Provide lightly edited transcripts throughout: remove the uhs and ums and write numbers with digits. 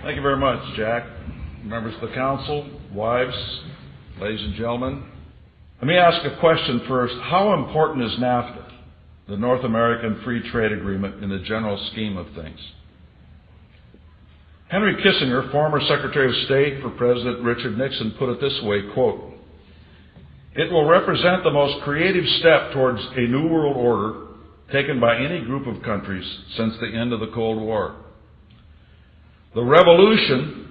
Thank you very much, Jack. Members of the council, wives, ladies and gentlemen. Let me ask a question first. How important is NAFTA, the North American Free Trade Agreement, in the general scheme of things? Henry Kissinger, former Secretary of State for President Richard Nixon, put it this way, quote, "It will represent the most creative step towards a new world order taken by any group of countries since the end of the Cold War. The revolution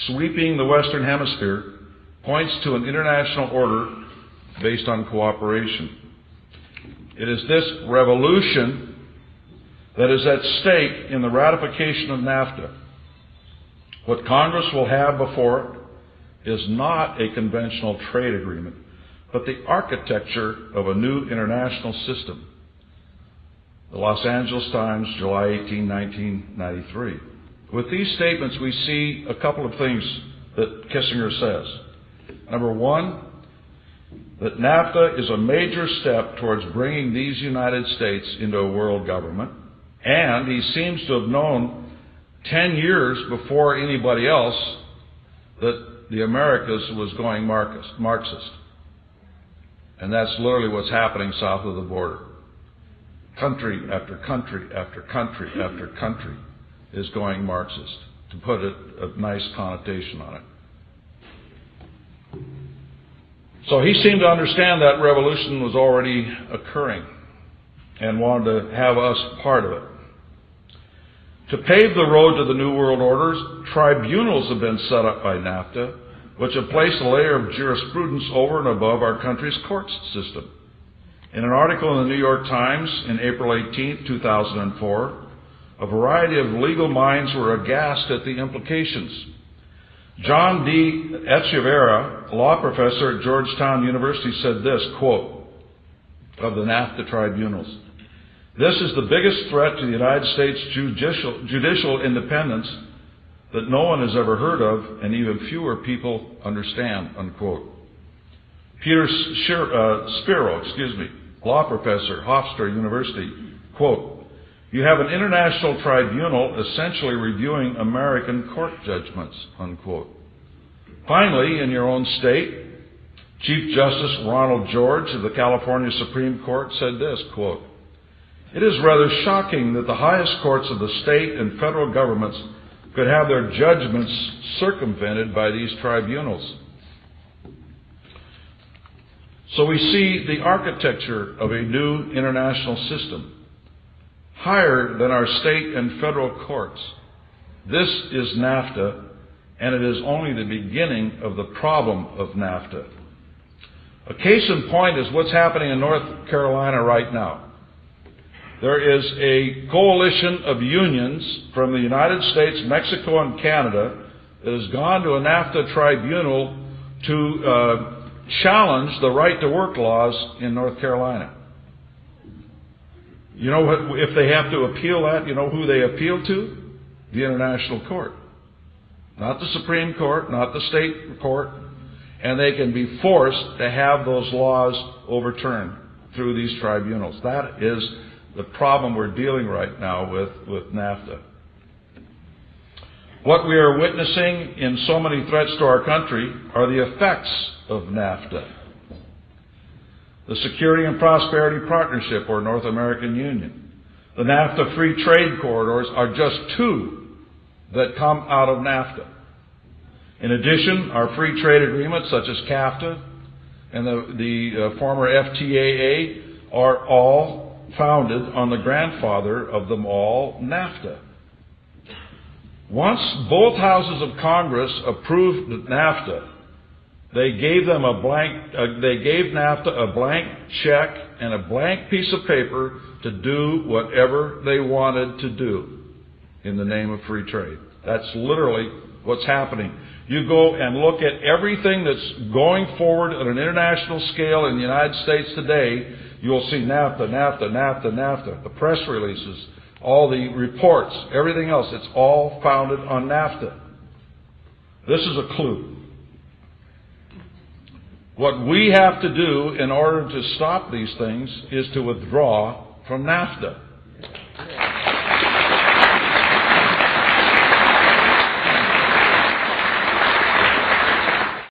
sweeping the Western Hemisphere points to an international order based on cooperation. It is this revolution that is at stake in the ratification of NAFTA. What Congress will have before it is not a conventional trade agreement, but the architecture of a new international system." The Los Angeles Times, July 18, 1993. With these statements, we see a couple of things that Kissinger says. Number one, that NAFTA is a major step towards bringing these United States into a world government, and he seems to have known 10 years before anybody else that the Americas was going Marxist. And that's literally what's happening south of the border. Country after country after country after country is going Marxist, to put a nice connotation on it. So he seemed to understand that revolution was already occurring and wanted to have us part of it. To pave the road to the New World Orders, tribunals have been set up by NAFTA, which have placed a layer of jurisprudence over and above our country's court system. In an article in the New York Times in April 18, 2004, a variety of legal minds were aghast at the implications. John D. Echeverria, a law professor at Georgetown University, said this, quote, of the NAFTA tribunals, "This is the biggest threat to the United States judicial independence that no one has ever heard of and even fewer people understand," unquote. Peter Spiro, law professor, Hofstra University, quote, "You have an international tribunal essentially reviewing American court judgments," unquote. Finally, in your own state, Chief Justice Ronald George of the California Supreme Court said this, quote, "It is rather shocking that the highest courts of the state and federal governments could have their judgments circumvented by these tribunals." So we see the architecture of a new international system, higher than our state and federal courts. This is NAFTA, and it is only the beginning of the problem of NAFTA. A case in point is what's happening in North Carolina right now. There is a coalition of unions from the United States, Mexico, and Canada that has gone to a NAFTA tribunal to challenge the right to work laws in North Carolina. You know what? If they have to appeal that, you know who they appeal to? The International Court. Not the Supreme Court, not the state court. And they can be forced to have those laws overturned through these tribunals. That is the problem we're dealing right now with NAFTA. What we are witnessing in so many threats to our country are the effects of NAFTA. The Security and Prosperity Partnership, or North American Union. The NAFTA Free Trade Corridors are just two that come out of NAFTA. In addition, our free trade agreements such as CAFTA and the former FTAA are all founded on the grandfather of them all, NAFTA. Once both houses of Congress approved NAFTA, they gave NAFTA a blank check and a blank piece of paper to do whatever they wanted to do in the name of free trade. That's literally what's happening. You go and look at everything that's going forward at an international scale in the United States today, you'll see NAFTA, NAFTA, NAFTA, NAFTA, the press releases, all the reports, everything else. It's all founded on NAFTA. This is a clue. What we have to do in order to stop these things is to withdraw from NAFTA.